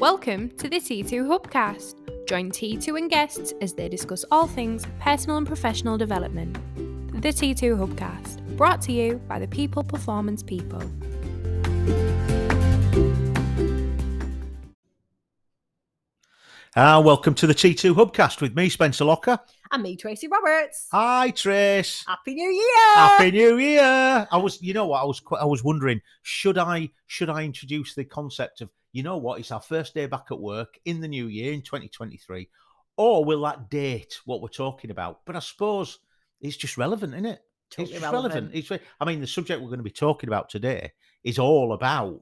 Welcome to the T2 Hubcast. Join T2 and guests as they discuss all things personal and professional development. The T2 Hubcast, brought to you by the People Performance People. Welcome to the T2 Hubcast with me, Spencer Locker. And me, Tracy Roberts. Hi, Trace. Happy New Year! Happy New Year! I was wondering, should I introduce the concept of, it's our first day back at work in the new year in 2023, or will that date what we're talking about? But I suppose it's just relevant, isn't it? Totally it's just relevant. The subject we're going to be talking about today is all about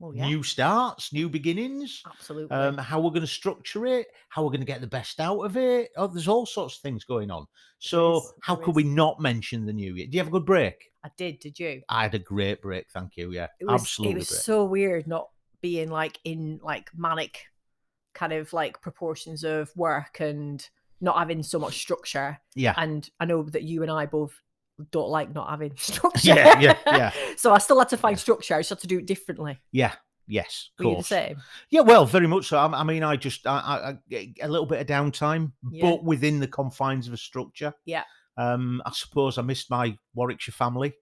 new starts, new beginnings. Absolutely. How we're going to structure it, how we're going to get the best out of it. Oh, there's all sorts of things going on. So how could we not mention the new year? Do you have a good break? I did you? I had a great break, thank you. Yeah, absolutely. It was great. So weird not being in manic kind of proportions of work and not having so much structure. Yeah. And I know that you and I both don't like not having structure. Yeah. So I still had to find structure. I just had to do it differently. Yeah. Yes, of course. Were you the same? Yeah, well, very much so. I just a little bit of downtime, but within the confines of a structure. Yeah. I suppose I missed my Warwickshire family.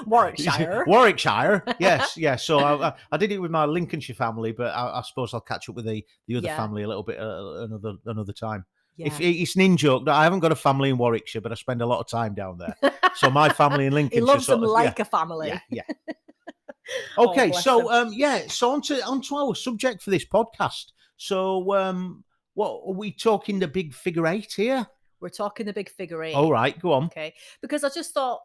Warwickshire. Yes, yeah. So I did it with my Lincolnshire family, but I suppose I'll catch up with the other family a little bit another time. Yeah. It's an in-joke that I haven't got a family in Warwickshire, but I spend a lot of time down there. So my family in Lincolnshire. He loves them like a family. Yeah. Okay, so on to our subject for this podcast. So what are we talking, the big figure eight here? We're talking the big figure eight. All right, go on. Okay, because I just thought,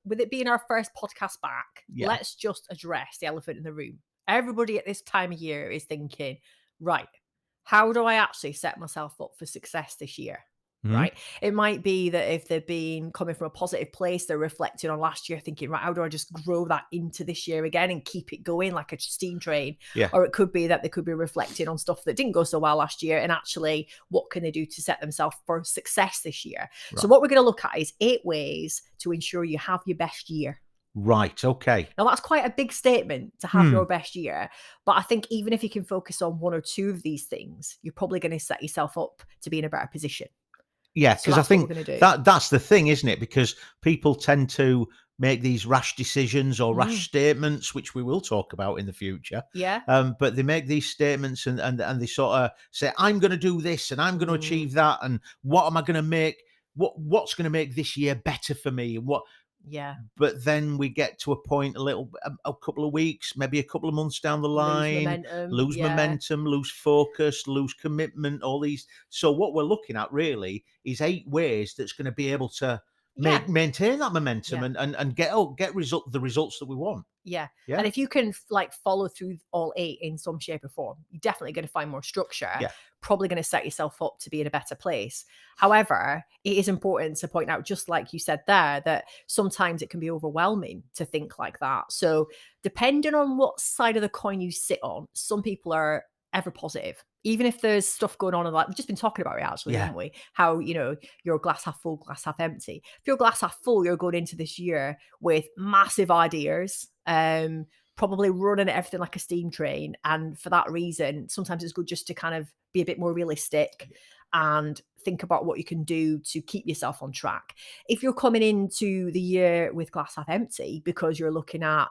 with it being our first podcast back, let's just address the elephant in the room. Everybody at this time of year is thinking, right, how do I actually set myself up for success this year? Mm-hmm. Right. It might be that if they've been coming from a positive place, they're reflecting on last year, thinking, right, how do I just grow that into this year again and keep it going like a steam train? Yeah. Or it could be that they could be reflecting on stuff that didn't go so well last year and actually what can they do to set themselves for success this year? Right. So what we're going to look at is 8 ways to ensure you have your best year. Right. Okay. Now that's quite a big statement to have your best year. But I think even if you can focus on 1 or 2 of these things, you're probably going to set yourself up to be in a better position. Yeah, because I think that's the thing, isn't it? Because people tend to make these rash decisions or rash statements, which we will talk about in the future. Yeah. But they make these statements and they sort of say, I'm going to do this and I'm going to achieve that. And what am I going to make? What's going to make this year better for me? And what? Yeah. But then we get to a point a couple of weeks, maybe a couple of months down the line, lose momentum, lose focus, lose commitment, all these. So what we're looking at really is 8 ways that's going to be able to maintain that momentum and get the results that we want. Yeah. And if you can follow through all 8 in some shape or form, you're definitely going to find more structure. Yeah. Probably going to set yourself up to be in a better place. However, it is important to point out, just like you said there, that sometimes it can be overwhelming to think like that. So depending on what side of the coin you sit on, some people are ever positive. Even if there's stuff going on, and we've just been talking about it actually, haven't we? How, you're glass half full, glass half empty. If you're glass half full, you're going into this year with massive ideas, probably running everything like a steam train. And for that reason, sometimes it's good just to kind of be a bit more realistic and think about what you can do to keep yourself on track. If you're coming into the year with glass half empty because you're looking at,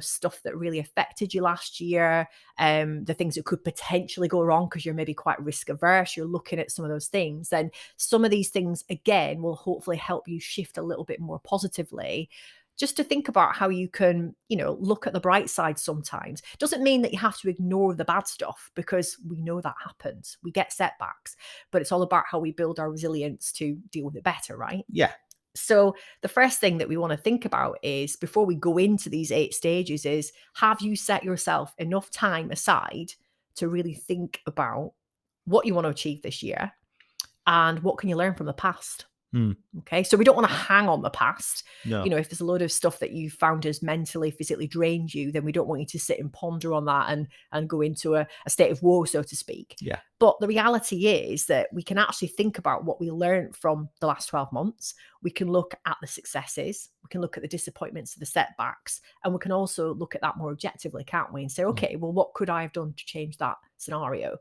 stuff that really affected you last year, the things that could potentially go wrong because you're maybe quite risk averse, you're looking at some of those things, then some of these things, again, will hopefully help you shift a little bit more positively. Just to think about how you can, look at the bright side sometimes. Doesn't mean that you have to ignore the bad stuff, because we know that happens. We get setbacks, but it's all about how we build our resilience to deal with it better, right? Yeah. So the first thing that we want to think about is, before we go into these 8 stages, is, have you set yourself enough time aside to really think about what you want to achieve this year and what can you learn from the past? Okay, so we don't want to hang on the past. No. If there's a load of stuff that you found has mentally, physically drained you, then we don't want you to sit and ponder on that and go into a state of woe, so to speak. Yeah. But the reality is that we can actually think about what we learned from the last 12 months. We can look at the successes. We We can look at the disappointments, the setbacks, and we can also look at that more objectively, can't we? And say, okay, well, what could I have done to change that scenario?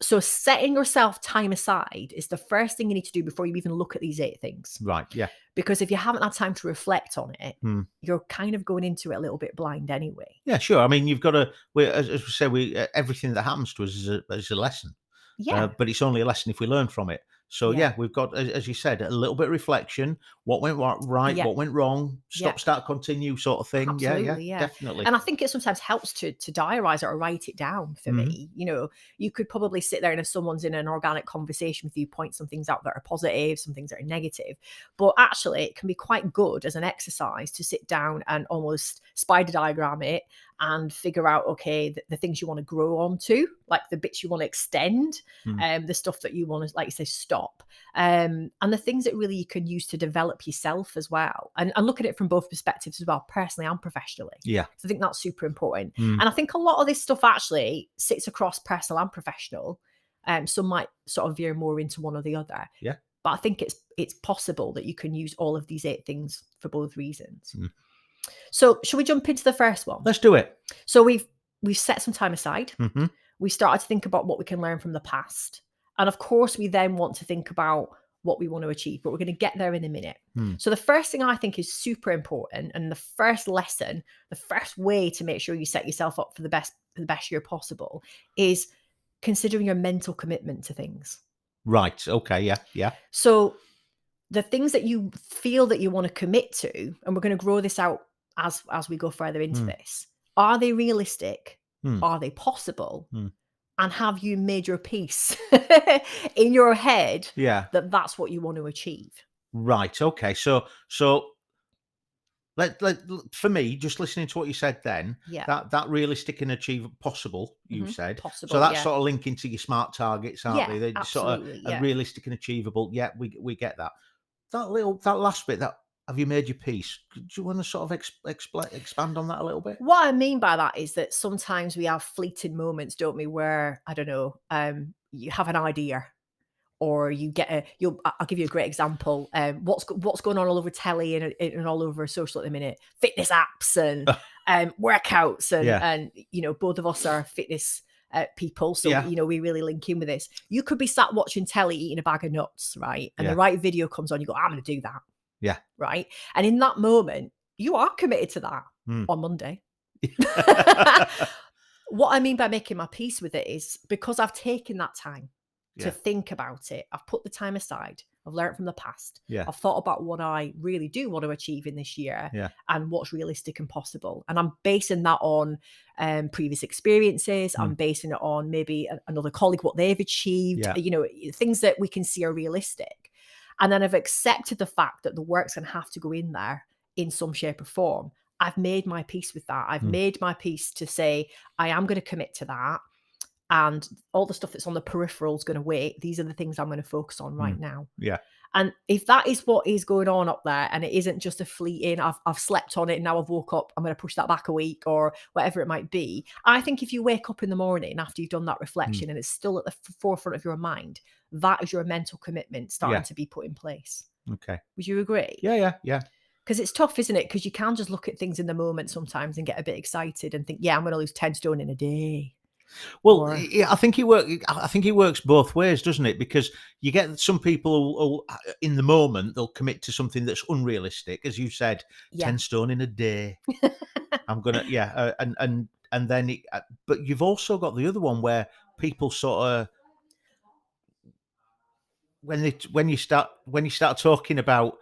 So setting yourself time aside is the first thing you need to do before you even look at these 8 things. Right, yeah. Because if you haven't had time to reflect on it, you're kind of going into it a little bit blind anyway. Yeah, sure. I mean, you've got to, as we say, everything that happens to us is a lesson. Yeah. But it's only a lesson if we learn from it. So yeah, we've got, as you said, a little bit of reflection. What went right? What went wrong? Stop, start, continue, sort of thing. Absolutely, yeah, definitely. And I think it sometimes helps to diarise it or write it down. For me, you could probably sit there, and if someone's in an organic conversation with you, point some things out that are positive, some things that are negative. But actually, it can be quite good as an exercise to sit down and almost spider diagram it and figure out, okay, the things you want to grow onto, like the bits you want to extend, the stuff that you want to, like you say, stop, and the things that really you can use to develop yourself as well, and look at it from both perspectives as well, personally and professionally. Yeah, so I think that's super important. And I think a lot of this stuff actually sits across personal and professional. Some might sort of veer more into one or the other. Yeah, but I think it's possible that you can use all of these 8 things for both reasons. So should we jump into the first one? Let's do it. So we've set some time aside. We started to think about what we can learn from the past. And of course, we then want to think about what we want to achieve, but we're going to get there in a minute. So the first thing I think is super important, and the first lesson, the first way to make sure you set yourself up for the best year possible, is considering your mental commitment to things. Right. Okay. Yeah. So the things that you feel that you want to commit to, and we're going to grow this out as we go further into this, are they realistic? Are they possible? And have you made your peace in your head that that's what you want to achieve? Right. Okay. So let for me, just listening to what you said then, that realistic and achievable, possible, you said. Possible, so that's sort of linking to your SMART targets, aren't they? They're absolutely, sort of realistic and achievable. Yeah, we get that. That last bit, that have you made your peace? Do you want to sort of expand on that a little bit? What I mean by that is that sometimes we have fleeting moments, don't we, where, I don't know, you have an idea, or you get I'll give you a great example. What's going on all over telly and all over social at the minute? Fitness apps and workouts and both of us are fitness people, so we really link in with this. You could be sat watching telly eating a bag of nuts, right? And the right video comes on, you go, I'm going to do that. Yeah. Right. And in that moment, you are committed to that on Monday. What I mean by making my peace with it is because I've taken that time to think about it. I've put the time aside. I've learned from the past. Yeah. I've thought about what I really do want to achieve in this year and what's realistic and possible. And I'm basing that on previous experiences. I'm basing it on maybe another colleague, what they've achieved, things that we can see are realistic. And then I've accepted the fact that the work's going to have to go in there in some shape or form. I've made my peace with that. I've made my peace to say, I am going to commit to that. And all the stuff that's on the peripheral is going to wait. These are the things I'm going to focus on right now. Yeah. And if that is what is going on up there, and it isn't just a fleeting, I've slept on it and now I've woke up, I'm going to push that back a week or whatever it might be. I think if you wake up in the morning after you've done that reflection and it's still at the forefront of your mind, that is your mental commitment starting to be put in place. Okay. Would you agree? Yeah. Because it's tough, isn't it? Because you can just look at things in the moment sometimes and get a bit excited and think, I'm going to lose 10 stone in a day. Well, I think it works both ways, doesn't it? Because you get some people who in the moment, they'll commit to something that's unrealistic, as you said, 10 stone in a day. I'm gonna, and then, but you've also got the other one where people sort of, when you start talking about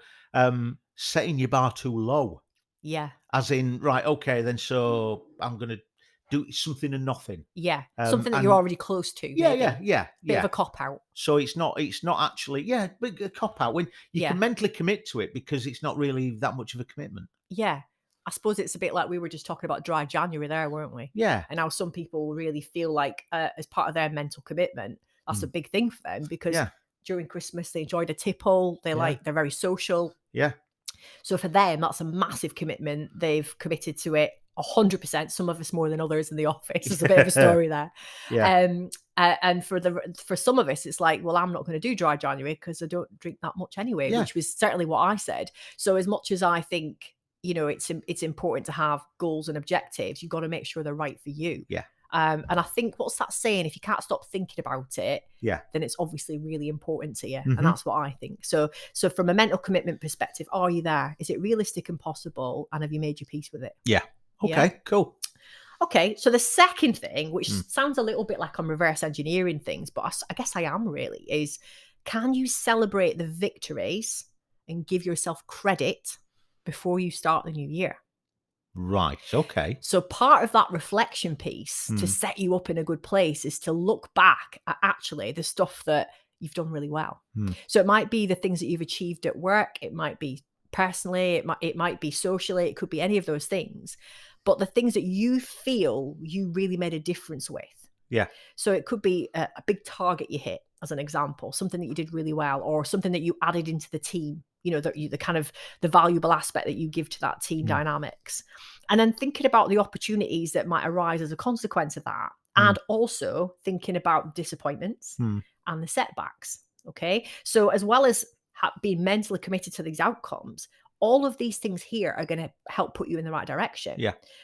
setting your bar too low, as in, right, okay, then so I'm gonna do something and nothing. Something that you're already close to. Yeah. Bit of a cop out. So it's not actually, a cop out when you can mentally commit to it because it's not really that much of a commitment. Yeah. I suppose it's a bit like we were just talking about dry January there, weren't we? Yeah. And how some people really feel like as part of their mental commitment, that's a big thing for them because during Christmas they enjoyed a tipple. They're very social. Yeah. So for them, that's a massive commitment. They've committed to it 100%. Some of us more than others in the office. There's a bit of a story there. And for some of us, it's like, well, I'm not going to do dry January because I don't drink that much anyway, which was certainly what I said. So as much as I think, you know, it's important to have goals and objectives, you've got to make sure they're right for you. And I think, what's that saying? If you can't stop thinking about it, then it's obviously really important to you. And that's what I think. So from a mental commitment perspective, are you there? Is it realistic and possible? And have you made your peace with it? Okay, cool. Okay, so the second thing, which sounds a little bit like I'm reverse engineering things, but I guess I am really, is can you celebrate the victories and give yourself credit before you start the new year? Right, okay. So part of that reflection piece to set you up in a good place is to look back at actually the stuff that you've done really well. So it might be the things that you've achieved at work. It might be personally, it might be socially. It could be any of those things. But the things that you feel you really made a difference with. So it could be a big target you hit, as an example, something that you did really well, or something that you added into the team, you know, the kind of the valuable aspect that you give to that team dynamics. And then thinking about the opportunities that might arise as a consequence of that. And also thinking about disappointments and the setbacks. Okay. So as well as being mentally committed to these outcomes, all of these things here are going to help put you in the right direction.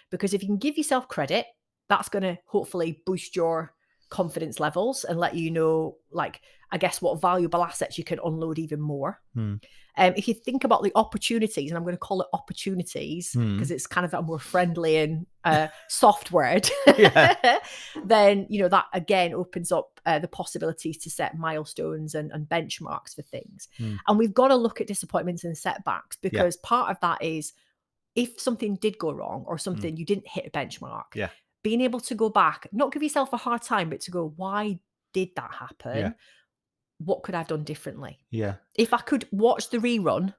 Because if you can give yourself credit, that's going to hopefully boost your confidence levels and let you know, like, I guess, what valuable assets you can unload even more. If you think about the opportunities, and I'm going to call it opportunities because it's kind of a more friendly and soft word, then, you know, that again opens up the possibilities to set milestones and benchmarks for things. And we've got to look at disappointments and setbacks, because part of that is if something did go wrong or something you didn't hit a benchmark, being able to go back, not give yourself a hard time, but to go, why did that happen? What could I have done differently? If I could watch the rerun,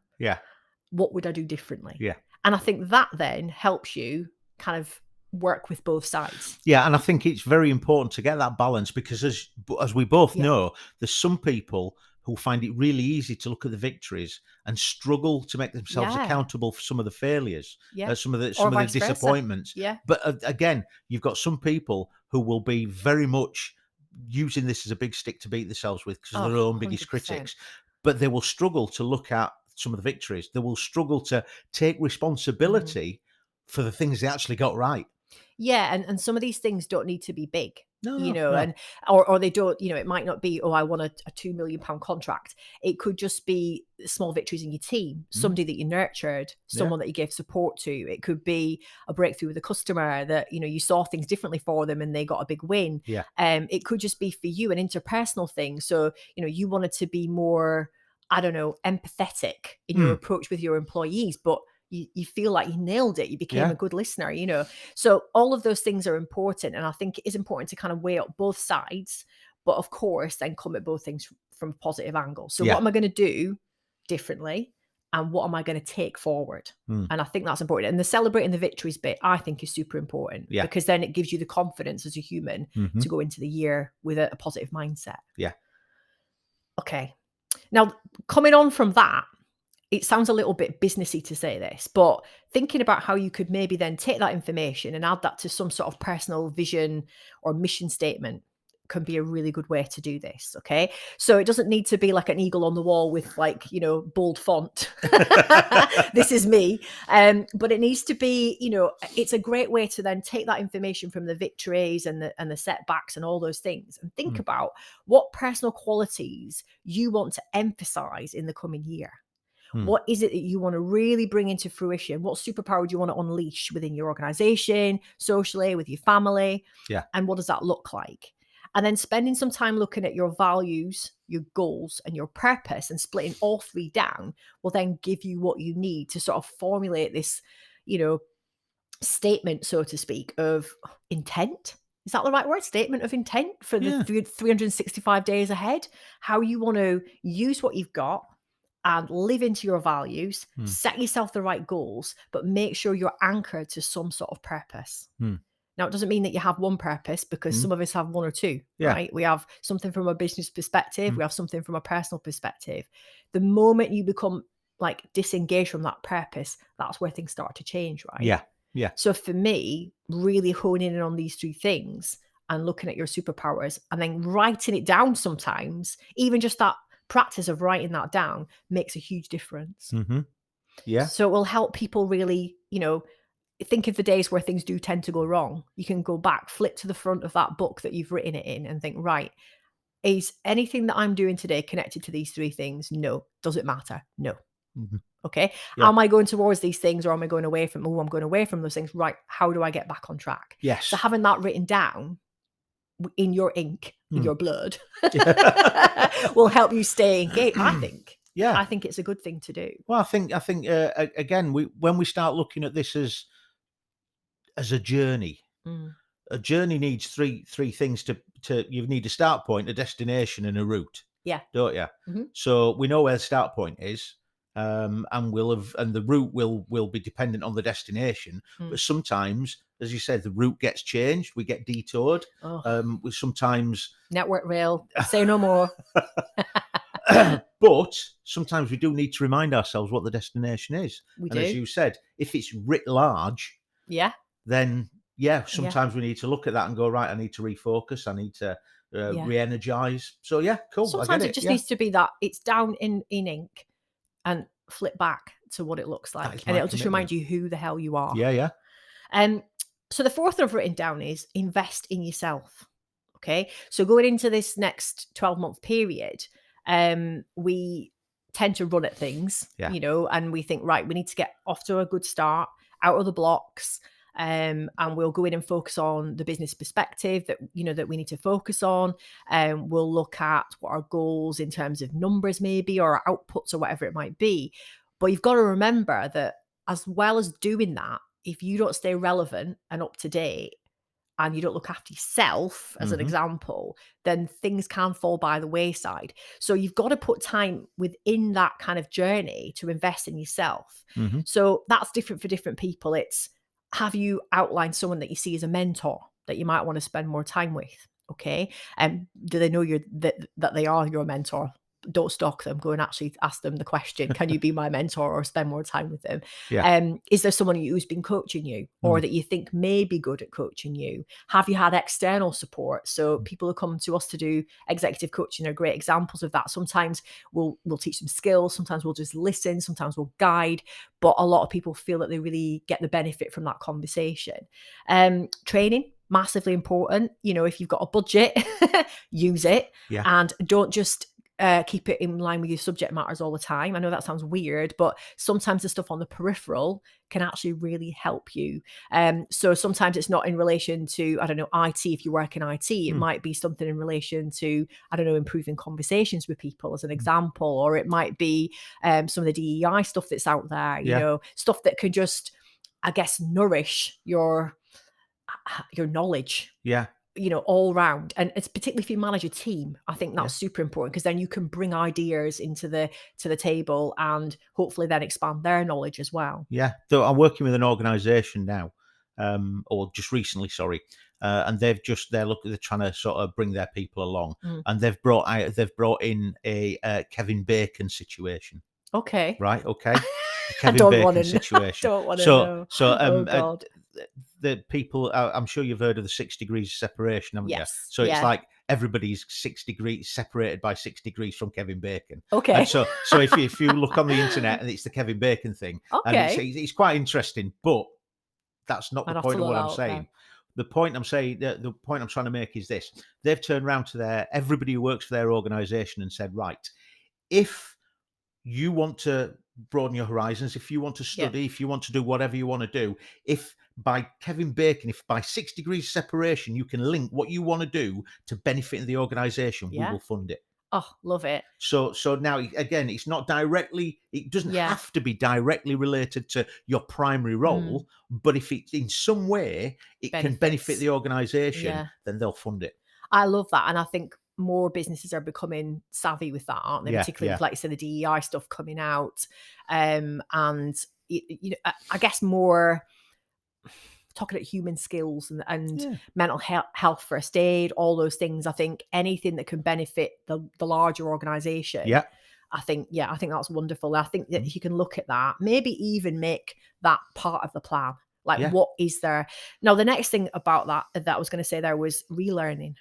what would I do differently? And I think that then helps you kind of work with both sides. And I think it's very important to get that balance, because as we both know, there's some people who find it really easy to look at the victories and struggle to make themselves accountable for some of the failures, some of the disappointments. But again, you've got some people who will be very much using this as a big stick to beat themselves with because they're their own biggest 100%. critics, but they will struggle to look at some of the victories. They will struggle to take responsibility for the things they actually got right. And some of these things don't need to be big. And or they don't, you know, it might not be, I want a £2 million contract. It could just be small victories in your team, somebody that you nurtured, someone that you gave support to. It could be a breakthrough with a customer that, you know, you saw things differently for them and they got a big win. It could just be for you an interpersonal thing. So, you know, you wanted to be more, I don't know, empathetic in your approach with your employees, but you feel like you nailed it. You became a good listener, you know. So all of those things are important. And I think it is important to kind of weigh up both sides, but of course, then come at both things from a positive angle. So what am I going to do differently? And what am I going to take forward? And I think that's important. And the celebrating the victories bit, I think, is super important because then it gives you the confidence as a human to go into the year with a positive mindset. Okay. Now, coming on from that, it sounds a little bit businessy to say this, but thinking about how you could maybe then take that information and add that to some sort of personal vision or mission statement can be a really good way to do this. Okay. So it doesn't need to be like an eagle on the wall with, like, you know, bold font. This is me. But it needs to be, you know, it's a great way to then take that information from the victories and the setbacks and all those things and think about what personal qualities you want to emphasize in the coming year. What is it that you want to really bring into fruition? What superpower do you want to unleash within your organization, socially, with your family? And what does that look like? And then spending some time looking at your values, your goals, and your purpose and splitting all three down will then give you what you need to sort of formulate this, you know, statement, so to speak, of intent. Is that the right word? Statement of intent for the 365 days ahead. How you want to use what you've got and live into your values, set yourself the right goals, but make sure you're anchored to some sort of purpose. Now, it doesn't mean that you have one purpose, because some of us have one or two, right? We have something from a business perspective. We have something from a personal perspective. The moment you become like disengaged from that purpose, that's where things start to change, right? Yeah. So for me, really honing in on these 3 things and looking at your superpowers and then writing it down sometimes, even just that practice of writing that down makes a huge difference. Mm-hmm. Yeah. So it will help people really, think of the days where things do tend to go wrong. You can go back, flip to the front of that book that you've written it in and think, right, is anything that I'm doing today connected to these 3 things? No. Does it matter? No. Mm-hmm. Okay. Yeah. Am I going towards these things or am I going away from? Oh, I'm going away from those things. Right. How do I get back on track? Yes. So having that written down in your ink, in your blood, will help you stay engaged, I think. Yeah. I think it's a good thing to do. Well, I think again, when we start looking at this as a journey, a journey needs three things to you need a start point, a destination, and a route. Yeah. Don't you? Mm-hmm. So we know where the start point is. And the route will be dependent on the destination. But sometimes, as you said, the route gets changed. We get detoured. Sometimes network rail. Say no more. But sometimes we do need to remind ourselves what the destination is. We and do. As you said, if it's writ large, then sometimes we need to look at that and go, right, I need to refocus. I need to re-energize. So cool. Sometimes it just needs to be that it's down in ink and flip back to what it looks like. And it'll just remind you who the hell you are. Yeah. So the 4th I've written down is invest in yourself. Okay. So going into this next 12-month period, we tend to run at things, and we think, right, we need to get off to a good start, out of the blocks. And we'll go in and focus on the business perspective that we need to focus on. We'll look at what our goals in terms of numbers maybe, or outputs or whatever it might be. But you've got to remember that as well as doing that, if you don't stay relevant and up to date and you don't look after yourself, as an example, then things can fall by the wayside. So you've got to put time within that kind of journey to invest in yourself. So that's different for different people. It's, have you outlined someone that you see as a mentor that you might want to spend more time with? Okay. And do they know that they are your mentor? Don't stalk them. Go and actually ask them the question, can you be my mentor, or spend more time with them? Is there someone who's been coaching you, or that you think may be good at coaching you? Have you had external support? So people who come to us to do executive coaching are great examples of that. Sometimes we'll teach them skills. Sometimes we'll just listen. Sometimes we'll guide. But a lot of people feel that they really get the benefit from that conversation. Training, massively important. If you've got a budget, use it. And don't just keep it in line with your subject matters all the time. I know that sounds weird, but sometimes the stuff on the peripheral can actually really help you. So sometimes it's not in relation to, I don't know, IT. If you work in IT, it might be something in relation to, I don't know, improving conversations with people as an example, or it might be some of the DEI stuff that's out there, stuff that can just, I guess, nourish your knowledge. All round. And it's particularly if you manage a team, I think that's super important, because then you can bring ideas to the table and hopefully then expand their knowledge as well. So I'm working with an organization now, or just recently, and they're trying to sort of bring their people along, and they've brought in a Kevin Bacon situation. Okay. Right. Okay. Kevin Bacon situation. I don't want to know. Oh God. The people, I'm sure you've heard of the 6 degrees of separation, haven't you? So it's like everybody's 6 degrees separated by 6 degrees from Kevin Bacon. Okay. And so if you look on the internet, and it's the Kevin Bacon thing, and it's quite interesting, but that's not the point of what I'm saying. The point I'm saying, the point I'm trying to make is this: they've turned around to everybody who works for their organization and said, right, if you want to broaden your horizons, if you want to study, if you want to do whatever you want to do, if by Kevin Bacon, if by 6 degrees separation, you can link what you want to do to benefit the organization, we will fund it. Oh, love it. So now, again, it's not directly, it doesn't have to be directly related to your primary role, but if it's in some way, it can benefit the organization, then they'll fund it. I love that. And I think more businesses are becoming savvy with that, aren't they? Particularly with, like you said, the DEI stuff coming out. And, I guess more talking about human skills and mental health, first aid, all those things. I think anything that can benefit the larger organization. I think that's wonderful. I think that you can look at that, maybe even make that part of the plan. Like, what is there? Now, the next thing about that I was going to say there was relearning,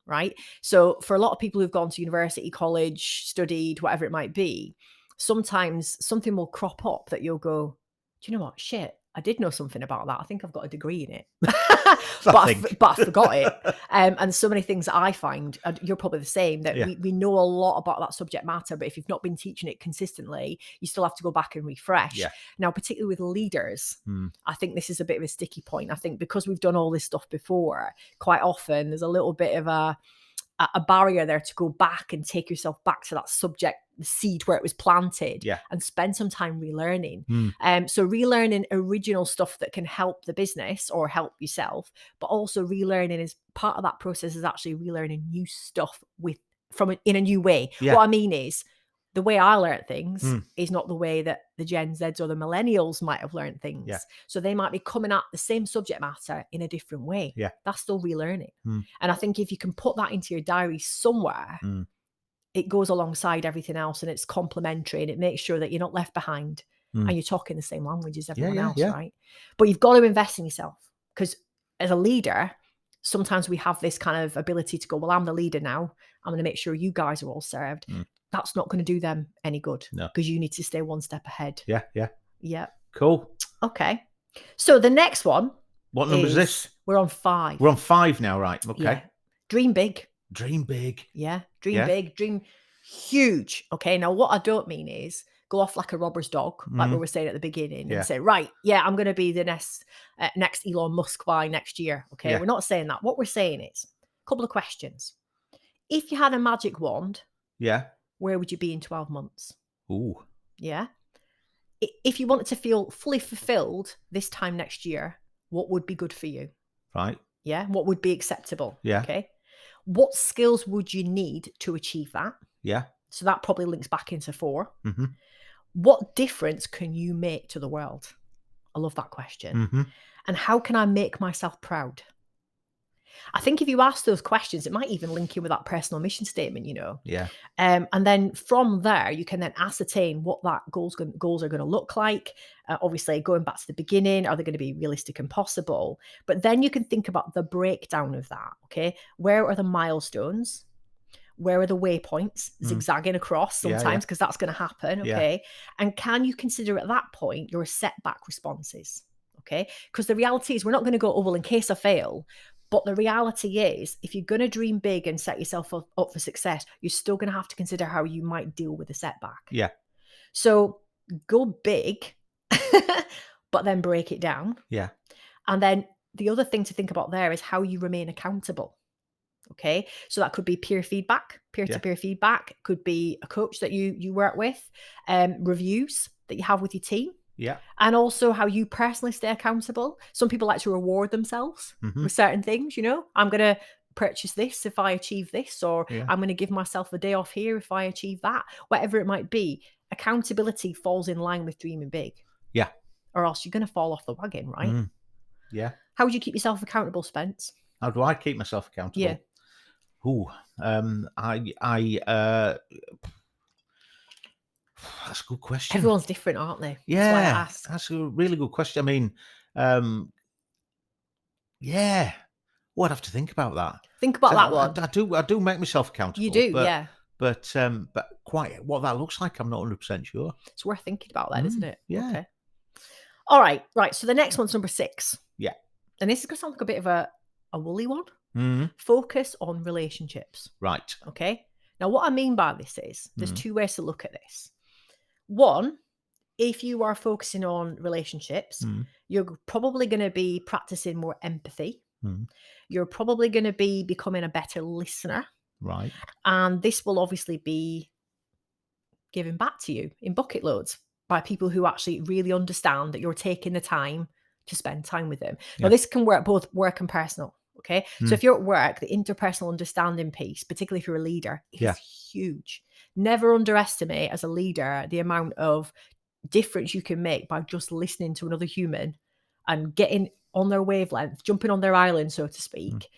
right? So for a lot of people who've gone to university, college, studied, whatever it might be, sometimes something will crop up that you'll go, do you know what? Shit, I did know something about that. I think I've got a degree in it. but I forgot it. And so many things that I find, you're probably the same, that we know a lot about that subject matter, but if you've not been teaching it consistently, you still have to go back and refresh. Yeah. Now, particularly with leaders, I think this is a bit of a sticky point. I think because we've done all this stuff before, quite often there's a little bit of a barrier there to go back and take yourself back to that subject, the seed where it was planted, and spend some time relearning. So relearning original stuff that can help the business or help yourself, but also relearning is part of that process, is actually relearning new stuff in a new way. What I mean is, the way I learned things is not the way that the Gen Zs or the millennials might have learned things. So they might be coming at the same subject matter in a different way. That's still relearning. And I think if you can put that into your diary somewhere, it goes alongside everything else, and it's complementary, and it makes sure that you're not left behind and you're talking the same language as everyone else, right? But you've got to invest in yourself, because as a leader, sometimes we have this kind of ability to go, well, I'm the leader now, I'm going to make sure you guys are all served. That's not going to do them any good, because you need to stay one step ahead. Yeah. Cool. Okay. So the next one. What number is this? We're on 5. We're on 5 now, right? Okay. Yeah. Dream big. Dream big. Yeah. Dream big. Dream huge. Okay. Now, what I don't mean is go off like a robber's dog, like we were saying at the beginning, and say, right, I'm going to be the next Elon Musk by next year. Okay. We're not saying that. What we're saying is a couple of questions. If you had a magic wand, where would you be in 12 months? Ooh. Yeah. If you wanted to feel fully fulfilled this time next year, what would be good for you? Right. Yeah. What would be acceptable? Yeah. Okay. What skills would you need to achieve that? Yeah. So that probably links back into 4. What difference can you make to the world? I love that question. And how can I make myself proud? I think if you ask those questions, it might even link in with that personal mission statement, Yeah. And then from there, you can then ascertain what that goals are going to look like. Obviously, going back to the beginning, are they going to be realistic and possible? But then you can think about the breakdown of that. Okay. Where are the milestones? Where are the waypoints zigzagging across sometimes, because that's going to happen. Okay. And can you consider at that point your setback responses? Okay. Because the reality is, we're not going to go, oh, well, in case I fail. But the reality is, if you're going to dream big and set yourself up for success, you're still going to have to consider how you might deal with a setback. Yeah. So go big, but then break it down. Yeah. And then the other thing to think about there is how you remain accountable. Okay. So that could be peer feedback, peer-to-peer feedback. It could be a coach that you work with, reviews that you have with your team. Yeah. And also how you personally stay accountable. Some people like to reward themselves with certain things, I'm going to purchase this if I achieve this, or I'm going to give myself a day off here if I achieve that, whatever it might be. Accountability falls in line with dreaming big. Yeah. Or else you're going to fall off the wagon, right? Yeah. How would you keep yourself accountable, Spence? How do I keep myself accountable? Yeah. That's a good question. Everyone's different, aren't they? Yeah, that's why I asked. That's a really good question. I mean, I'd have to think about that. Think about that one. I do make myself accountable. You do, yeah. But quite what that looks like, I'm not 100% sure. It's worth thinking about that, isn't it? Yeah. Okay. All right. So the next one's number 6. Yeah. And this is going to sound like a bit of a woolly one. Focus on relationships. Right. Okay. Now, what I mean by this is there's 2 ways to look at this. One, if you are focusing on relationships, you're probably going to be practicing more empathy. You're probably going to be becoming a better listener. Right. And this will obviously be given back to you in bucket loads by people who actually really understand that you're taking the time to spend time with them. Now, this can work both work and personal. Okay. So if you're at work, the interpersonal understanding piece, particularly if you're a leader, is huge. Never underestimate as a leader the amount of difference you can make by just listening to another human and getting on their wavelength, jumping on their island, so to speak,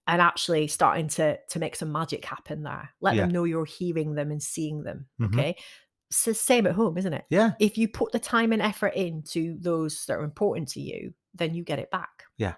and actually starting to make some magic happen there. Let them know you're hearing them and seeing them. Okay. So same at home, isn't it? Yeah. If you put the time and effort into those that are important to you, then you get it back. Yeah.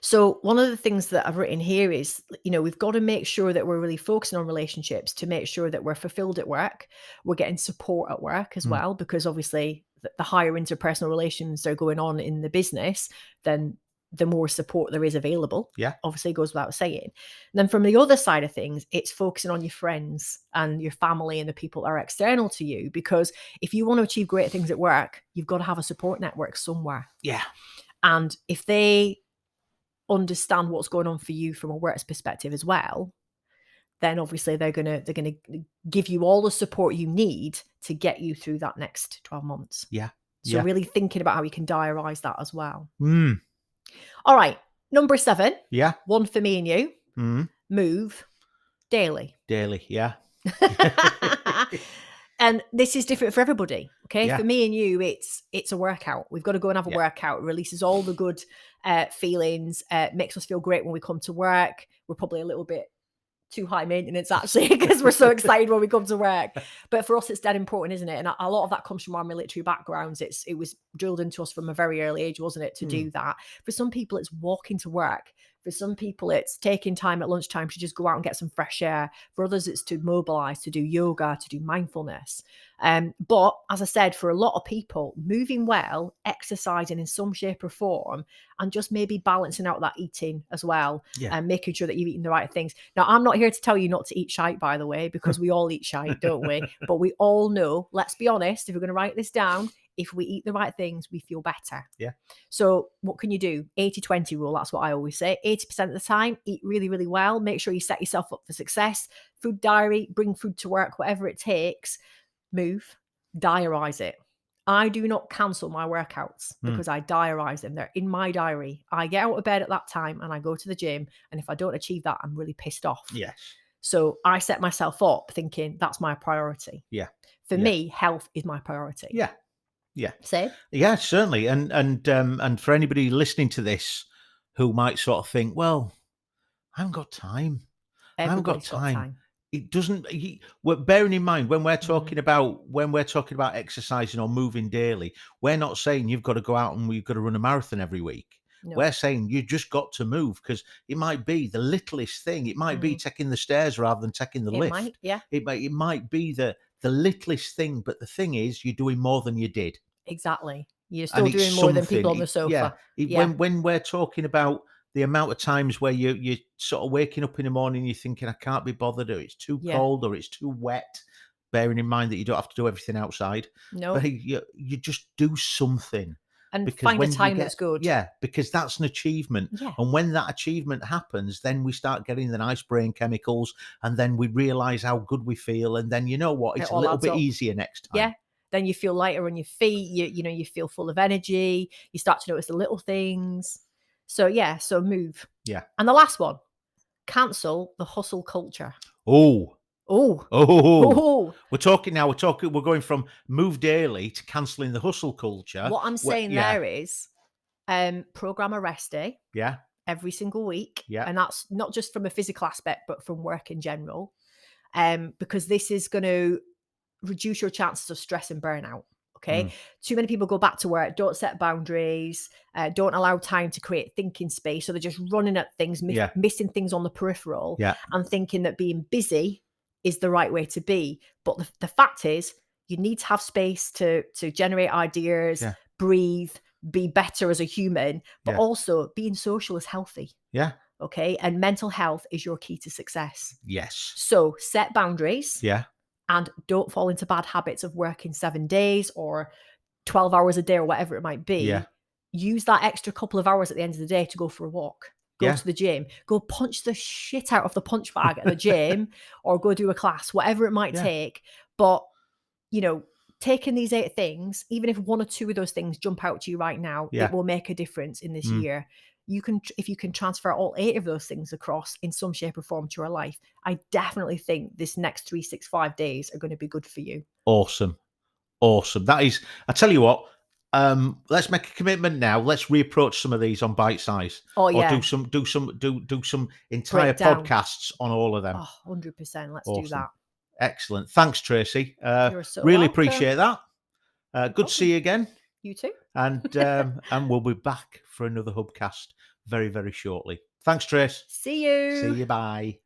So one of the things that I've written here is, we've got to make sure that we're really focusing on relationships to make sure that we're fulfilled at work. We're getting support at work as well, because obviously the higher interpersonal relations are going on in the business, then the more support there is available. Yeah. Obviously, it goes without saying. And then from the other side of things, it's focusing on your friends and your family and the people that are external to you, because if you want to achieve great things at work, you've got to have a support network somewhere. Yeah. And if they understand what's going on for you from a work's perspective as well, then obviously they're gonna give you all the support you need to get you through that next 12 months. Yeah. So really thinking about how you can diarize that as well. All right, number 7. Yeah. One for me and you. Move daily. Daily. Yeah. And this is different for everybody. Okay. Yeah. For me and you, it's a workout. We've got to go and have a workout. It releases all the good feelings, makes us feel great when we come to work. We're probably a little bit too high maintenance, actually, because we're so excited when we come to work. But for us, it's dead important, isn't it? And a lot of that comes from our military backgrounds. It was drilled into us from a very early age, wasn't it, to do that? For some people, it's walking to work. For some people, it's taking time at lunchtime to just go out and get some fresh air. For others, it's to mobilize, to do yoga, to do mindfulness. But as I said, for a lot of people, moving well, exercising in some shape or form, and just maybe balancing out that eating as well, and making sure that you're eating the right things. Now, I'm not here to tell you not to eat shite, by the way, because we all eat shite, don't we? But we all know, let's be honest, if we're going to write this down, if we eat the right things, we feel better. Yeah. So what can you do? 80-20 rule. That's what I always say. 80% of the time, eat really, really well. Make sure you set yourself up for success. Food diary, bring food to work, whatever it takes. Move, diarize it. I do not cancel my workouts because I diarize them. They're in my diary. I get out of bed at that time and I go to the gym. And if I don't achieve that, I'm really pissed off. Yes. So I set myself up thinking that's my priority. Yeah. For me, health is my priority. Yeah. Yeah. Say? Yeah, certainly. And for anybody listening to this who might sort of think, well, I haven't got time. I haven't got time. It doesn't. Bearing in mind when we're talking about exercising or moving daily, we're not saying you've got to go out and we've got to run a marathon every week. No. We're saying you just got to move, because it might be the littlest thing. It might be taking the stairs rather than taking the lift. Might, yeah. It might be the littlest thing, but the thing is, you're doing more than you did. Exactly. You're still doing more than people on the sofa. When we're talking about the amount of times where you're sort of waking up in the morning, you're thinking, I can't be bothered, or it's too cold, or it's too wet, bearing in mind that you don't have to do everything outside. No. But you just do something. And find a time that's good. Yeah, because that's an achievement. Yeah. And when that achievement happens, then we start getting the nice brain chemicals, and then we realize how good we feel. And then, you know what, it's a little bit easier next time. Yeah. Then you feel lighter on your feet. You feel full of energy. You start to notice the little things. So move. Yeah. And the last one, cancel the hustle culture. Oh. Oh. We're going from move daily to cancelling the hustle culture. What I'm saying there is program a rest day. Yeah. Every single week. Yeah. And that's not just from a physical aspect, but from work in general. Because this is going to reduce your chances of stress and burnout. Okay. Too many people go back to work, don't set boundaries, don't allow time to create thinking space. So they're just running at things, missing things on the peripheral, and thinking that being busy is the right way to be. But the fact is, you need to have space to generate ideas, breathe, be better as a human, but also being social is healthy. Yeah. Okay. And mental health is your key to success. Yes. So set boundaries. Yeah. And don't fall into bad habits of working 7 days or 12 hours a day or whatever it might be. Yeah. Use that extra couple of hours at the end of the day to go for a walk, go to the gym, go punch the shit out of the punch bag at the gym, or go do a class, whatever it might take. But, taking these 8 things, even if 1 or 2 of those things jump out to you right now, it will make a difference in this year. If you can transfer all 8 of those things across in some shape or form to your life, I definitely think this next 365 days are going to be good for you. Awesome. That is, I tell you what, let's make a commitment now. Let's reapproach some of these on bite size. Oh yeah. Or do some entire podcasts on all of them. 100%. Let's do that. Excellent. Thanks, Tracy. You're so really welcome. Appreciate that. Good to see you again. You too. And we'll be back for another Hubcast very, very shortly. Thanks, Trace. See you. See you. Bye.